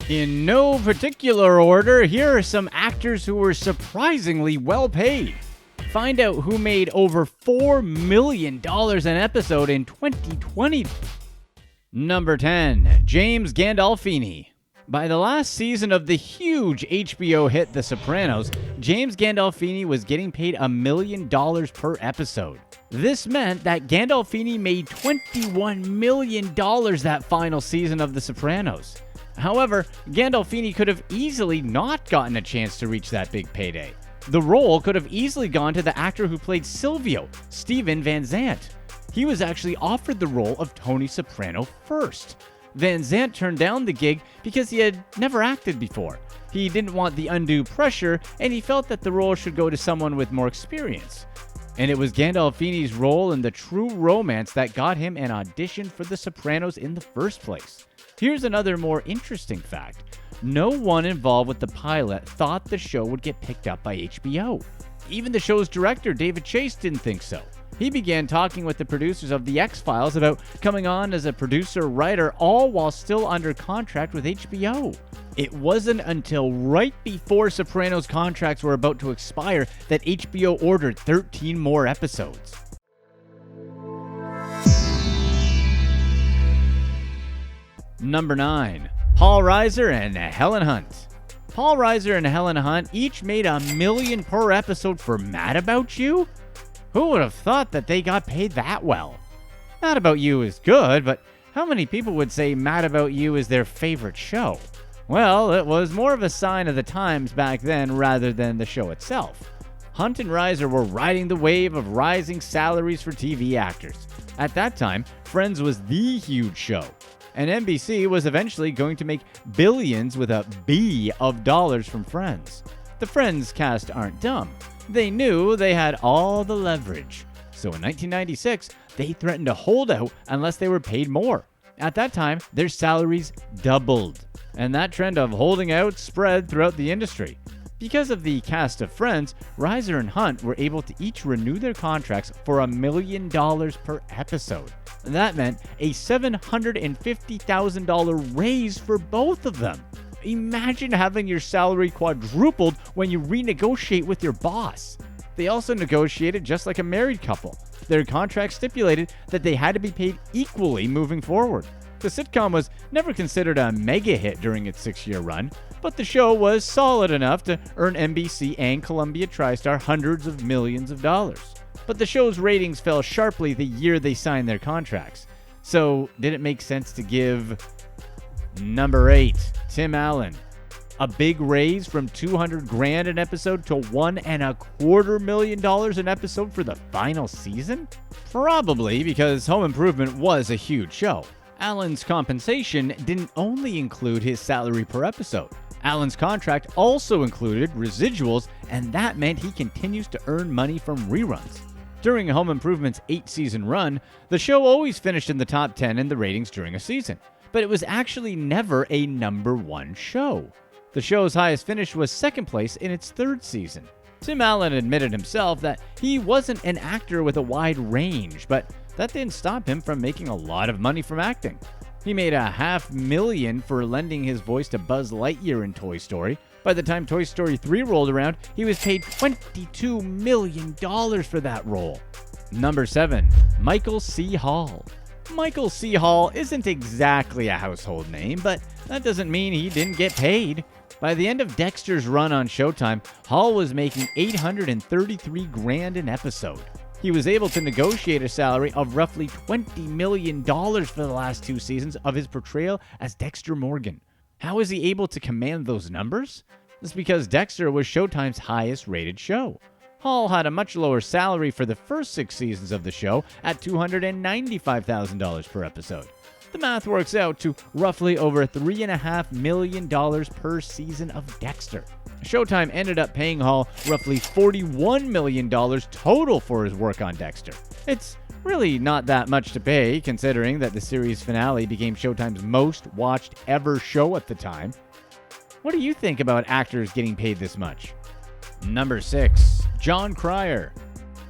In no particular order, here are some actors who were surprisingly well paid. Find out who made over $4 million an episode in 2020. Number 10. James Gandolfini. By the last season of the huge HBO hit The Sopranos, James Gandolfini was getting paid $1 million per episode. This meant that Gandolfini made $21 million that final season of The Sopranos. However, Gandolfini could have easily not gotten a chance to reach that big payday. The role could have easily gone to the actor who played Silvio, Steven Van Zandt. He was actually offered the role of Tony Soprano first. Van Zandt turned down the gig because he had never acted before. He didn't want the undue pressure, and he felt that the role should go to someone with more experience. And it was Gandolfini's role in The True Romance that got him an audition for The Sopranos in the first place. Here's another more interesting fact. No one involved with the pilot thought the show would get picked up by HBO. Even the show's director, David Chase, didn't think so. He began talking with the producers of The X-Files about coming on as a producer-writer, all while still under contract with HBO. It wasn't until right before Sopranos contracts were about to expire that HBO ordered 13 more episodes. Number 9. Paul Reiser and Helen Hunt. Paul Reiser and Helen Hunt each made $1 million per episode for Mad About You? Who would have thought that they got paid that well? Mad About You is good, but how many people would say Mad About You is their favorite show? Well, it was more of a sign of the times back then rather than the show itself. Hunt and Reiser were riding the wave of rising salaries for TV actors. At that time, Friends was the huge show, and NBC was eventually going to make billions with a B of dollars from Friends. The Friends cast aren't dumb. They knew they had all the leverage. So in 1996, they threatened to hold out unless they were paid more. At that time, their salaries doubled. And that trend of holding out spread throughout the industry. Because of the cast of Friends, Reiser and Hunt were able to each renew their contracts for $1 million per episode. That meant a $750,000 raise for both of them. Imagine having your salary quadrupled when you renegotiate with your boss. They also negotiated just like a married couple. Their contract stipulated that they had to be paid equally moving forward. The sitcom was never considered a mega hit during its 6-year run, but the show was solid enough to earn NBC and Columbia TriStar hundreds of millions of dollars. But the show's ratings fell sharply the year they signed their contracts. So, did it make sense to give... Number 8. Tim Allen. A big raise from $200,000 an episode to $1.25 million an episode for the final season? Probably because Home Improvement was a huge show. Allen's compensation didn't only include his salary per episode. Allen's contract also included residuals, and that meant he continues to earn money from reruns. During Home Improvement's 8-season run, the show always finished in the top 10 in the ratings during a season, but it was actually never a number 1 show. The show's highest finish was second place in its 3rd season. Tim Allen admitted himself that he wasn't an actor with a wide range, but that didn't stop him from making a lot of money from acting. He made $500,000 for lending his voice to Buzz Lightyear in Toy Story. By the time Toy Story 3 rolled around, he was paid $22 million for that role. Number 7. Michael C. Hall. Michael C. Hall isn't exactly a household name, but that doesn't mean he didn't get paid. By the end of Dexter's run on Showtime, Hall was making $833,000 an episode. He was able to negotiate a salary of roughly $20 million for the last 2 seasons of his portrayal as Dexter Morgan. How was he able to command those numbers? It's because Dexter was Showtime's highest rated show. Hall had a much lower salary for the first 6 seasons of the show at $295,000 per episode. The math works out to roughly over $3.5 million per season of Dexter. Showtime ended up paying Hall roughly $41 million total for his work on Dexter. It's really not that much to pay, considering that the series finale became Showtime's most watched ever show at the time. What do you think about actors getting paid this much? Number 6. Jon Cryer.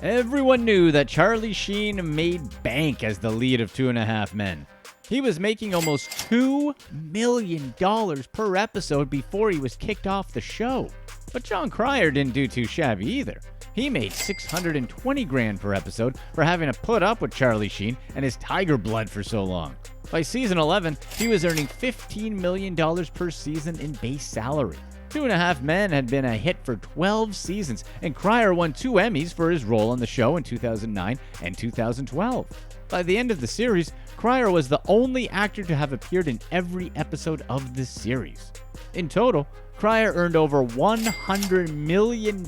Everyone knew that Charlie Sheen made bank as the lead of 2.5 Men. He was making almost $2 million per episode before he was kicked off the show. But Jon Cryer didn't do too shabby either. He made $620,000 per episode for having to put up with Charlie Sheen and his tiger blood for so long. By season 11, he was earning $15 million per season in base salary. 2.5 Men had been a hit for 12 seasons, and Cryer won 2 Emmys for his role on the show in 2009 and 2012. By the end of the series, Cryer was the only actor to have appeared in every episode of the series. In total, Cryer earned over $100 million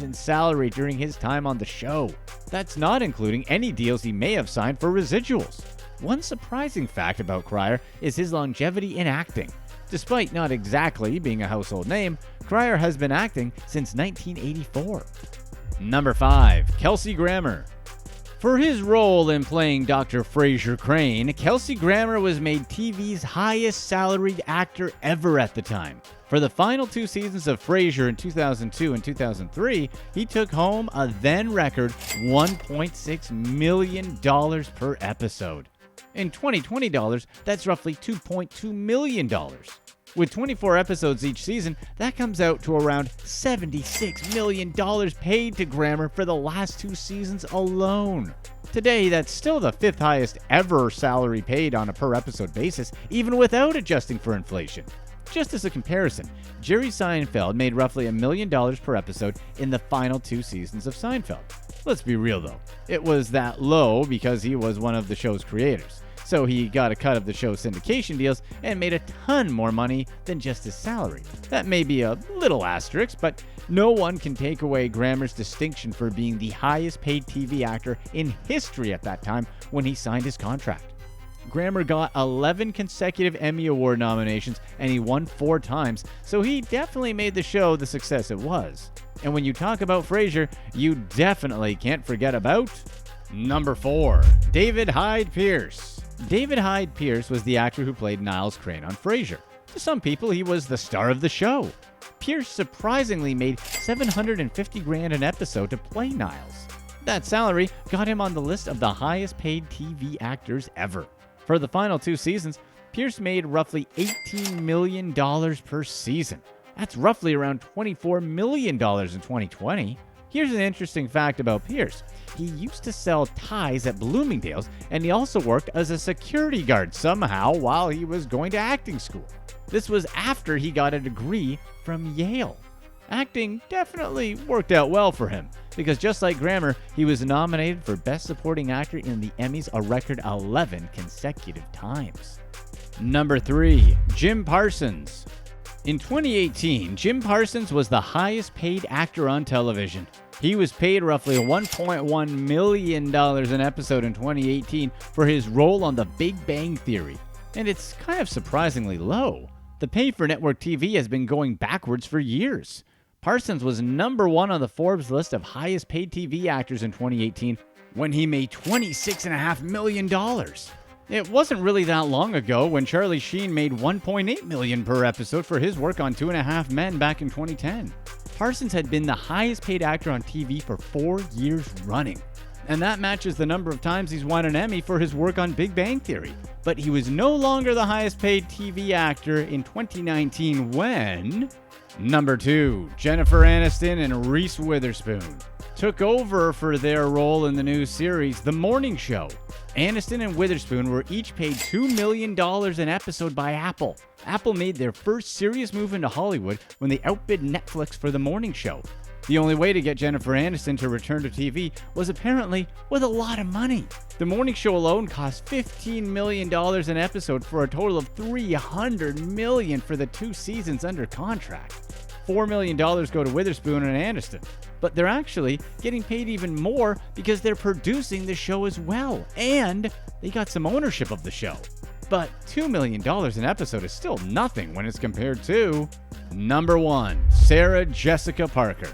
in salary during his time on the show. That's not including any deals he may have signed for residuals. One surprising fact about Cryer is his longevity in acting. Despite not exactly being a household name, Cryer has been acting since 1984. Number 5. Kelsey Grammer. For his role in playing Dr. Frasier Crane, Kelsey Grammer was made TV's highest salaried actor ever at the time. For the final 2 seasons of Frasier in 2002 and 2003, he took home a then record $1.6 million per episode. In 2020 dollars, that's roughly $2.2 million. With 24 episodes each season, that comes out to around $76 million paid to Grammer for the last 2 seasons alone. Today, that's still the 5th highest ever salary paid on a per episode basis, even without adjusting for inflation. Just as a comparison, Jerry Seinfeld made roughly $1 million per episode in the final 2 seasons of Seinfeld. Let's be real though, it was that low because he was one of the show's creators. So he got a cut of the show's syndication deals and made a ton more money than just his salary. That may be a little asterisk, but no one can take away Grammer's distinction for being the highest paid TV actor in history at that time when he signed his contract. Grammer got 11 consecutive Emmy Award nominations and he won 4 times, so he definitely made the show the success it was. And when you talk about Frasier, you definitely can't forget about number 4, David Hyde Pierce. David Hyde Pierce was the actor who played Niles Crane on Frasier. To some people, he was the star of the show. Pierce surprisingly made $750,000 an episode to play Niles. That salary got him on the list of the highest paid TV actors ever. For the final 2 seasons, Pierce made roughly $18 million per season. That's roughly around $24 million in 2020. Here's an interesting fact about Pierce. He used to sell ties at Bloomingdale's, and he also worked as a security guard somehow while he was going to acting school. This was after he got a degree from Yale. Acting definitely worked out well for him, because just like Grammer, he was nominated for Best Supporting Actor in the Emmys a record 11 consecutive times. Number 3, Jim Parsons. In 2018, Jim Parsons was the highest paid actor on television. He was paid roughly $1.1 million an episode in 2018 for his role on The Big Bang Theory. And it's kind of surprisingly low. The pay for network TV has been going backwards for years. Parsons was number 1 on the Forbes list of highest paid TV actors in 2018 when he made $26.5 million. It wasn't really that long ago when Charlie Sheen made $1.8 million per episode for his work on 2.5 Men back in 2010. Parsons had been the highest paid actor on TV for 4 years running. And that matches the number of times he's won an Emmy for his work on Big Bang Theory. But he was no longer the highest paid TV actor in 2019 when number 2, Jennifer Aniston and Reese Witherspoon took over for their role in the new series, The Morning Show. Aniston and Witherspoon were each paid $2 million an episode by Apple. Apple made their first serious move into Hollywood when they outbid Netflix for The Morning Show. The only way to get Jennifer Aniston to return to TV was apparently with a lot of money. The Morning Show alone cost $15 million an episode for a total of $300 million for the 2 seasons under contract. $4 million go to Witherspoon and Aniston. But they're actually getting paid even more because they're producing the show as well, and they got some ownership of the show. But $2 million an episode is still nothing when it's compared to number 1, Sarah Jessica Parker,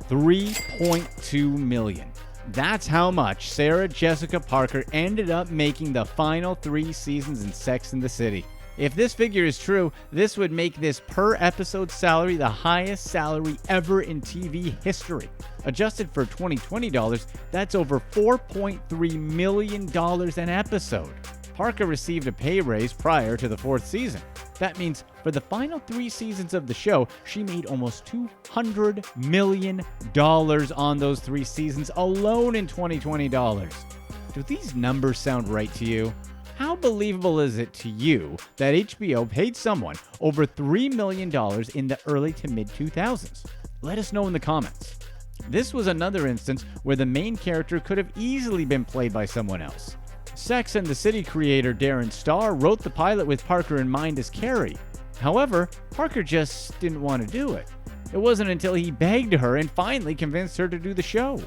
$3.2 million. That's how much Sarah Jessica Parker ended up making the final 3 seasons in Sex and the City. If this figure is true, this would make this per episode salary the highest salary ever in TV history. Adjusted for 2020 dollars, that's over $4.3 million an episode. Parker received a pay raise prior to the 4th season. That means for the final 3 seasons of the show, she made almost $200 million on those 3 seasons alone in 2020 dollars. Do these numbers sound right to you? How believable is it to you that HBO paid someone over $3 million in the early to mid 2000s? Let us know in the comments. This was another instance where the main character could have easily been played by someone else. Sex and the City creator Darren Star wrote the pilot with Parker in mind as Carrie. However, Parker just didn't want to do it. It wasn't until he begged her and finally convinced her to do the show.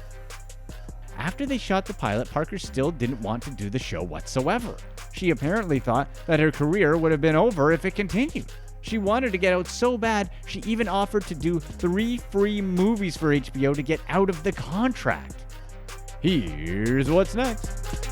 After they shot the pilot, Parker still didn't want to do the show whatsoever. She apparently thought that her career would have been over if it continued. She wanted to get out so bad, she even offered to do 3 free movies for HBO to get out of the contract. Here's what's next.